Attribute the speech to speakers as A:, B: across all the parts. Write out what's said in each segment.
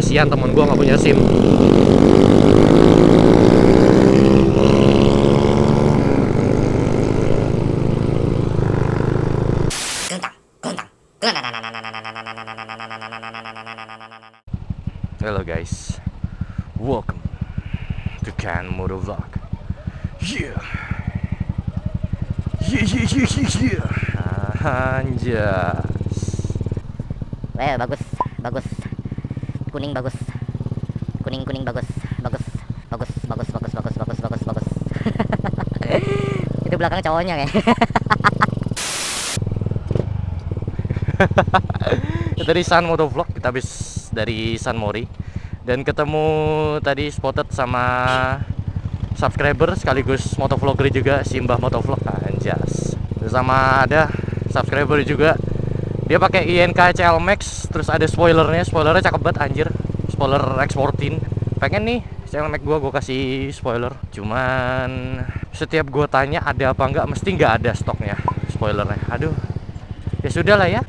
A: kasihan temen gue nggak punya SIM. Hello guys, welcome to Can Moto Vlog. Yeah. Anjas.
B: Bagus, bagus. Kuning bagus. Kuning bagus. Bagus. Itu belakang cowoknya kayak.
A: Tadi San Moto Vlog, kita habis dari San Mori dan ketemu tadi spotted sama subscriber sekaligus motovlogger juga, si Mbah Motovlog anjas. Sama ada subscriber juga, dia pakai INK CL Max, terus ada spoilernya cakep banget anjir, spoiler X14. Pengen nih CL Max gua kasih spoiler, cuman setiap gua tanya ada apa enggak, mesti nggak ada stoknya spoilernya. Aduh, ya sudah lah ya.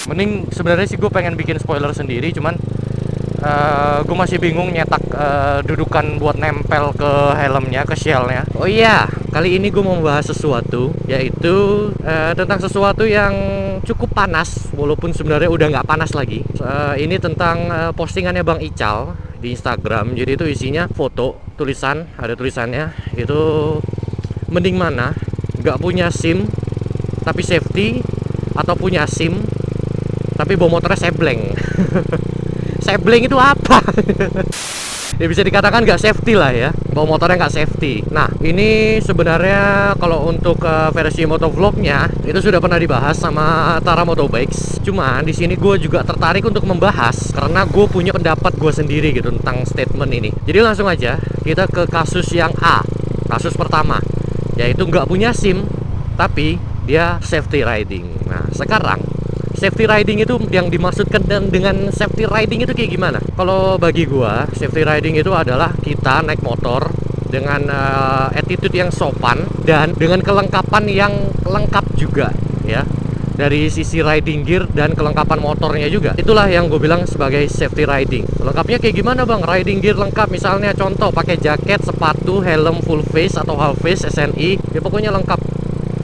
A: Mending sebenarnya sih gue pengen bikin spoiler sendiri, cuman gue masih bingung nyetak dudukan buat nempel ke helmnya, ke shellnya. Oh iya, kali ini gue mau membahas sesuatu, yaitu tentang sesuatu yang cukup panas, walaupun sebenarnya udah nggak panas lagi. Ini tentang postingannya Bang Ical di Instagram. Jadi itu isinya foto, ada tulisannya itu, mending mana, nggak punya SIM tapi safety, atau punya SIM tapi bawa motornya sebleng. Sebleng itu apa? Ya bisa dikatakan nggak safety lah ya, bawa motornya nggak safety. Nah ini sebenarnya kalau untuk versi motovlognya itu sudah pernah dibahas sama Tara Motobikes. Cuman di sini gue juga tertarik untuk membahas karena gue punya pendapat gue sendiri gitu tentang statement ini. Jadi langsung aja kita ke kasus yang A, kasus pertama, yaitu nggak punya SIM tapi dia safety riding. Nah sekarang safety riding itu yang dimaksudkan dengan safety riding itu kayak gimana? Kalau bagi gua, safety riding itu adalah kita naik motor dengan attitude yang sopan dan dengan kelengkapan yang lengkap juga ya. Dari sisi riding gear dan kelengkapan motornya juga. Itulah yang gue bilang sebagai safety riding. Lengkapnya kayak gimana bang? Riding gear lengkap, misalnya contoh pakai jaket, sepatu, helm full face atau half face, SNI, ya pokoknya lengkap,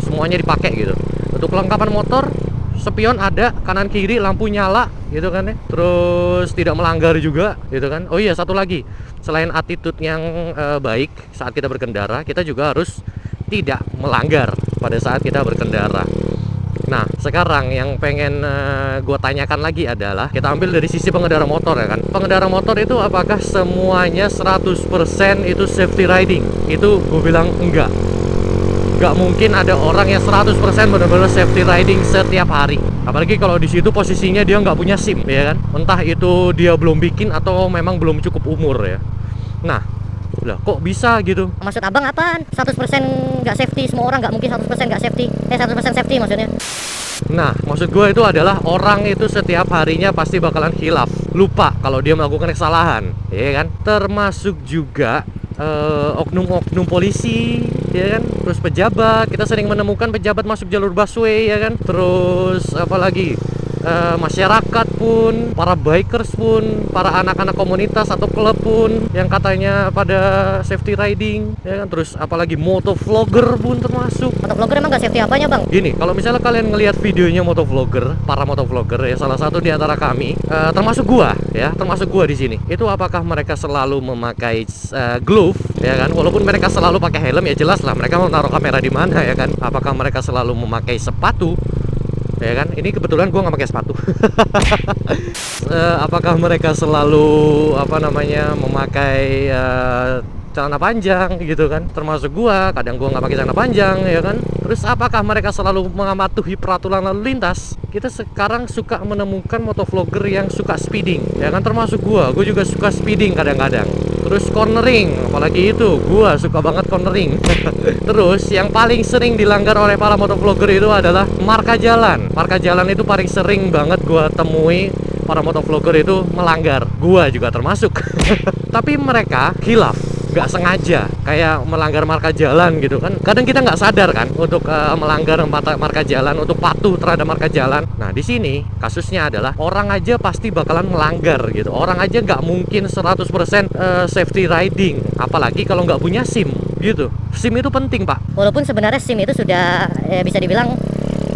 A: semuanya dipakai gitu. Untuk kelengkapan motor, spion ada, kanan kiri lampu nyala gitu kan ya. Terus tidak melanggar juga gitu kan. Oh iya, satu lagi, selain attitude yang baik saat kita berkendara, kita juga harus tidak melanggar pada saat kita berkendara. Nah sekarang yang pengen gue tanyakan lagi adalah, kita ambil dari sisi pengendara motor ya kan. Pengendara motor itu apakah semuanya 100% itu safety riding? Itu gue bilang enggak. Nggak mungkin ada orang yang 100% benar-benar safety riding setiap hari. Apalagi kalau di situ posisinya dia nggak punya SIM ya kan. Entah itu dia belum bikin atau memang belum cukup umur ya. Nah lah kok bisa gitu?
B: Maksud abang apaan? 100% nggak safety, semua orang nggak mungkin 100% nggak safety. 100% safety maksudnya.
A: Nah maksud gue itu adalah orang itu setiap harinya pasti bakalan khilaf, lupa kalau dia melakukan kesalahan ya kan. Termasuk juga oknum-oknum polisi ya kan, terus pejabat. Kita sering menemukan pejabat masuk jalur busway ya kan. Terus apalagi masyarakat pun, para bikers pun, para anak-anak komunitas atau klub pun yang katanya pada safety riding ya kan. Terus apalagi motovlogger pun termasuk.
B: Motovlogger emang nggak safety apanya bang?
A: Gini, kalau misalnya kalian ngelihat videonya motovlogger, para motovlogger ya, salah satu di antara kami, termasuk gua di sini, itu apakah mereka selalu memakai glove ya kan? Walaupun mereka selalu pakai helm, ya jelas lah mereka mau naruh kamera di mana ya kan? Apakah mereka selalu memakai sepatu? Ya kan, ini kebetulan gue nggak pakai sepatu. Apakah mereka selalu memakai celana panjang gitu kan? Termasuk gue, kadang gue nggak pakai celana panjang ya kan. Terus apakah mereka selalu mematuhi peraturan lalu lintas? Kita sekarang suka menemukan motovlogger yang suka speeding ya kan, termasuk gue juga suka speeding kadang-kadang. Terus cornering, apalagi itu, gua suka banget cornering. Terus yang paling sering dilanggar oleh para motovlogger itu adalah marka jalan. Marka jalan itu paling sering banget gua temui para motovlogger itu melanggar. Gua juga termasuk. Tapi mereka khilaf. nggak sengaja kayak melanggar marka jalan gitu kan. Kadang kita nggak sadar kan untuk melanggar marka jalan, untuk patuh terhadap marka jalan. Nah, di sini kasusnya adalah orang aja pasti bakalan melanggar gitu. Orang aja nggak mungkin 100% safety riding, apalagi kalau nggak punya SIM gitu. SIM itu penting, Pak.
B: Walaupun sebenarnya SIM itu sudah bisa dibilang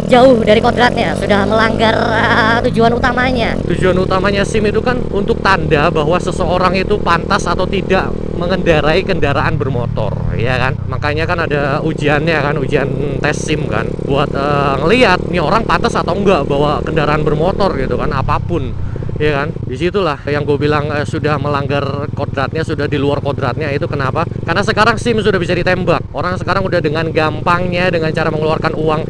B: jauh dari kodratnya, sudah melanggar tujuan utamanya.
A: Tujuan utamanya SIM itu kan untuk tanda bahwa seseorang itu pantas atau tidak mengendarai kendaraan bermotor, ya kan? Makanya kan ada ujiannya kan, ujian tes SIM kan, buat ngelihat nih orang pantas atau enggak bawa kendaraan bermotor gitu kan, apapun. Ya kan, disitulah yang gue bilang sudah melanggar kodratnya, sudah di luar kodratnya. Itu kenapa? Karena sekarang SIM sudah bisa ditembak. Orang sekarang udah dengan gampangnya, dengan cara mengeluarkan uang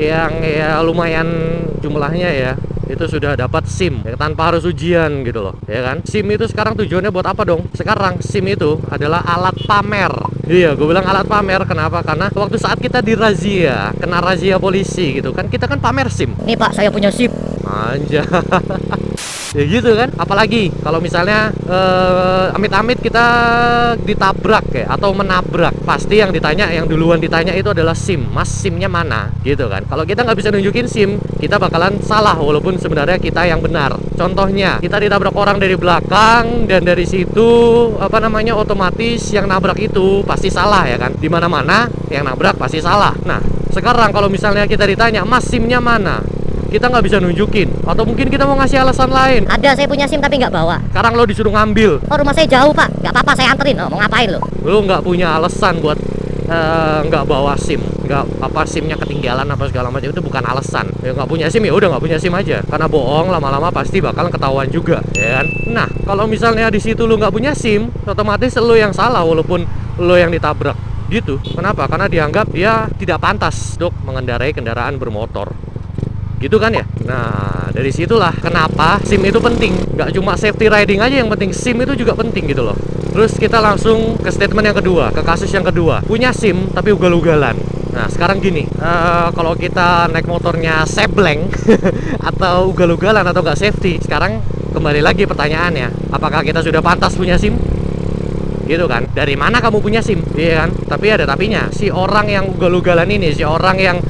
A: yang ya lumayan jumlahnya ya, itu sudah dapat SIM ya, tanpa harus ujian gitu loh, ya kan. SIM itu sekarang tujuannya buat apa dong? Sekarang SIM itu adalah alat pamer. Iya, gue bilang alat pamer. Kenapa? Karena waktu saat kita dirazia, kena razia polisi gitu kan, kita kan pamer SIM.
B: Nih Pak, saya punya SIM.
A: Anjay. Ya gitu kan. Apalagi kalau misalnya amit-amit kita ditabrak ya, atau menabrak, pasti yang ditanya, yang duluan ditanya itu adalah SIM. Mas, SIM-nya mana? Gitu kan. Kalau kita nggak bisa nunjukin SIM, kita bakalan salah walaupun sebenarnya kita yang benar. Contohnya, kita ditabrak orang dari belakang dan dari situ otomatis yang nabrak itu pasti salah ya kan. Dimana-mana yang nabrak pasti salah. Nah, sekarang kalau misalnya kita ditanya, Mas, SIM-nya mana? Kita nggak bisa nunjukin, atau mungkin kita mau ngasih alasan lain.
B: Ada, saya punya SIM tapi nggak bawa.
A: Sekarang lo disuruh ngambil.
B: Oh, rumah saya jauh Pak, nggak apa-apa, saya anterin. Oh, mau ngapain lo?
A: Lo nggak punya alasan buat nggak bawa SIM, nggak apa SIM-nya ketinggalan apa segala macam, itu bukan alasan. Ya nggak punya SIM ya udah nggak punya SIM aja. Karena bohong lama-lama pasti bakal ketahuan juga, ya kan? Nah, kalau misalnya di situ lo nggak punya SIM, otomatis lo yang salah walaupun lo yang ditabrak. Gitu. Kenapa? Karena dianggap dia tidak pantas untuk mengendarai kendaraan bermotor. Gitu kan ya. Nah, dari situlah kenapa SIM itu penting. Nggak cuma safety riding aja yang penting, SIM itu juga penting gitu loh. Terus kita langsung ke statement yang kedua, ke kasus yang kedua. Punya SIM tapi ugal-ugalan. Nah, sekarang gini, kalau kita naik motornya sebleng atau ugal-ugalan atau nggak safety, sekarang kembali lagi pertanyaannya, apakah kita sudah pantas punya SIM? Gitu kan. Dari mana kamu punya SIM? Iya kan. Tapi ada tapinya. Si orang yang ugal-ugalan ini, si orang yang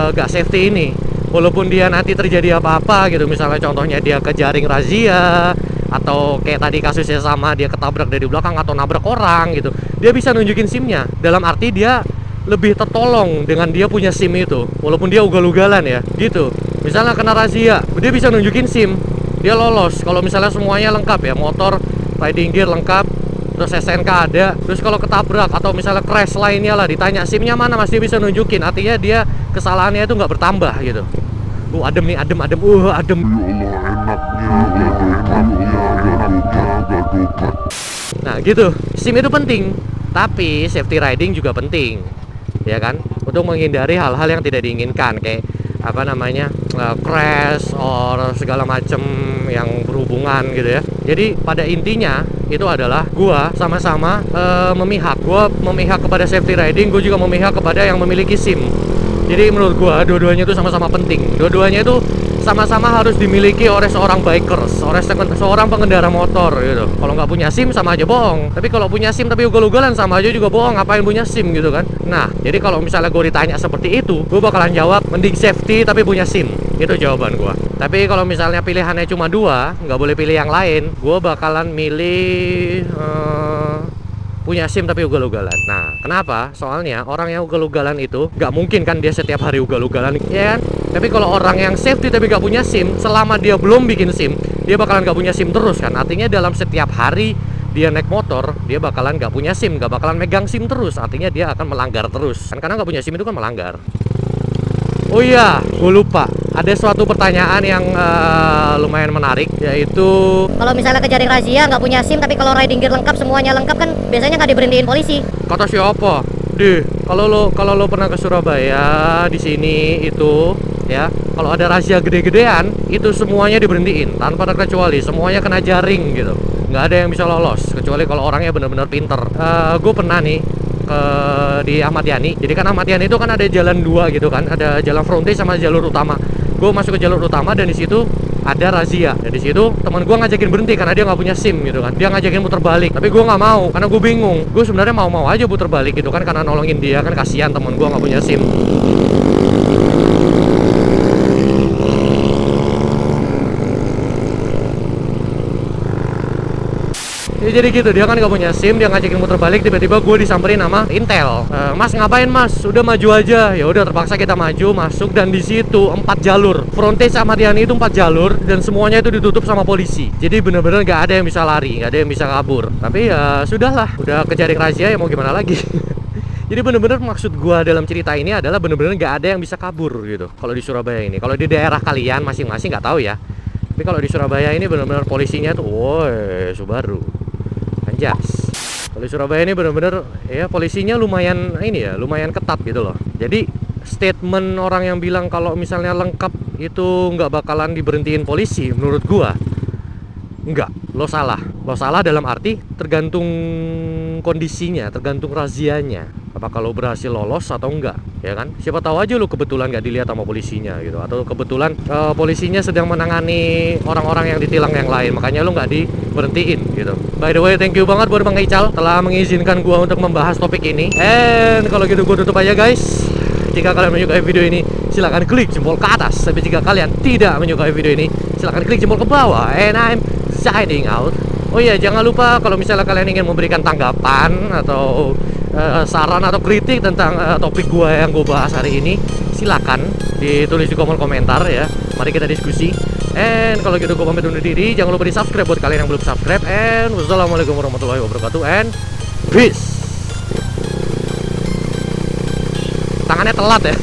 A: nggak safety ini, walaupun dia nanti terjadi apa-apa gitu, misalnya contohnya dia kejaring razia, atau kayak tadi kasusnya sama, dia ketabrak dari belakang atau nabrak orang gitu, dia bisa nunjukin SIM-nya. Dalam arti dia lebih tertolong dengan dia punya SIM itu, walaupun dia ugal-ugalan ya gitu. Misalnya kena razia, dia bisa nunjukin SIM, dia lolos. Kalau misalnya semuanya lengkap ya, motor, riding gear lengkap, terus SNK ada, terus kalau ketabrak atau misalnya crash lainnya lah, ditanya SIM-nya mana Mas, dia bisa nunjukin. Artinya dia kesalahannya itu nggak bertambah gitu. Adem nih, adem.
C: Ya Allah, enaknya.
A: Nah gitu, SIM itu penting, tapi safety riding juga penting, ya kan, untuk menghindari hal-hal yang tidak diinginkan, kayak crash or segala macem yang berhubungan gitu ya. Jadi pada intinya itu adalah gua sama-sama memihak. Gua memihak kepada safety riding, gua juga memihak kepada yang memiliki SIM. Jadi menurut gua dua-duanya itu sama-sama penting. Dua-duanya itu sama-sama harus dimiliki oleh seorang bikers, oleh seorang pengendara motor gitu. Kalau nggak punya SIM sama aja bohong. Tapi kalau punya SIM tapi ugal-ugalan sama aja juga bohong. Ngapain punya SIM gitu kan? Nah, jadi kalau misalnya gue ditanya seperti itu, gue bakalan jawab mending safety tapi punya SIM. Itu jawaban gue. Tapi kalau misalnya pilihannya cuma dua, nggak boleh pilih yang lain, gue bakalan milih punya SIM tapi ugal-ugalan. Nah, kenapa? Soalnya orang yang ugal-ugalan itu nggak mungkin kan dia setiap hari ugal-ugalan, ya kan? Tapi kalau orang yang safety tapi nggak punya SIM, selama dia belum bikin SIM, dia bakalan nggak punya SIM terus kan? Artinya dalam setiap hari dia naik motor, dia bakalan nggak punya SIM, nggak bakalan megang SIM terus. Artinya dia akan melanggar terus. Kan karena nggak punya SIM itu kan melanggar. Oh iya, gue lupa. Ada suatu pertanyaan yang lumayan menarik, yaitu
B: Kalau misalnya kejaring razia nggak punya SIM tapi kalau riding gear lengkap, semuanya lengkap kan biasanya nggak diberhentiin polisi.
A: kata siapa? Kalau lo pernah ke Surabaya di sini itu ya, kalau ada razia gede-gedean itu semuanya diberhentiin tanpa terkecuali, semuanya kena jaring gitu. Nggak ada yang bisa lolos kecuali kalau orangnya benar-benar pinter. Gue pernah nih ke di Ahmad Yani. Jadi kan Ahmad Yani itu kan ada jalan dua gitu kan, ada jalan frontage sama jalur utama. Gue masuk ke jalur utama dan di situ ada razia. Dan di situ teman gue ngajakin berhenti karena dia nggak punya SIM gitu kan. Dia ngajakin muter balik, tapi gue nggak mau karena gue bingung. Gue sebenarnya mau aja puter balik gitu kan karena nolongin dia kan, kasihan teman gue nggak punya SIM. Ya, jadi gitu, dia kan gak punya SIM, dia ngajakin muter balik, tiba-tiba gue disamperin sama Intel. Mas ngapain mas? Udah maju aja. Ya udah terpaksa kita maju, masuk, dan di situ 4 jalur. Frontage sama Yani itu 4 jalur dan semuanya itu ditutup sama polisi. Jadi bener-bener gak ada yang bisa lari, gak ada yang bisa kabur. Tapi ya sudahlah, udah kejaring razia ya mau gimana lagi. Jadi bener-bener maksud gue dalam cerita ini adalah bener-bener gak ada yang bisa kabur gitu. Kalau di Surabaya ini, kalau di daerah kalian masing-masing nggak tahu ya. Tapi kalau di Surabaya ini bener-bener polisinya tuh, woi Subaru. Anjas. Kalau di Surabaya ini benar-benar ya polisinya lumayan ini ya, lumayan ketat gitu loh. Jadi statement orang yang bilang kalau misalnya lengkap itu nggak bakalan diberhentiin polisi, menurut gua enggak, lo salah. Lo salah dalam arti tergantung kondisinya, tergantung razianya. Apakah lo berhasil lolos atau enggak, ya kan? Siapa tahu aja lo kebetulan nggak dilihat sama polisinya gitu, atau kebetulan polisinya sedang menangani orang-orang yang ditilang yang lain, makanya lo nggak diberhentiin gitu. By the way, thank you banget buat Bang Ical telah mengizinkan gua untuk membahas topik ini. And kalau gitu gua tutup aja guys. Jika kalian menyukai video ini, silahkan klik jempol ke atas. Tapi jika kalian tidak menyukai video ini, silahkan klik jempol ke bawah. And I'm signing out. Oh iya, jangan lupa kalau misalnya kalian ingin memberikan tanggapan atau saran atau kritik tentang topik gua yang gue bahas hari ini, silakan ditulis di kolom komentar ya. Mari kita diskusi. And kalau gitu gue pamit undur diri. Jangan lupa di subscribe buat kalian yang belum subscribe. And wassalamualaikum warahmatullahi wabarakatuh. And peace. Tangannya telat ya.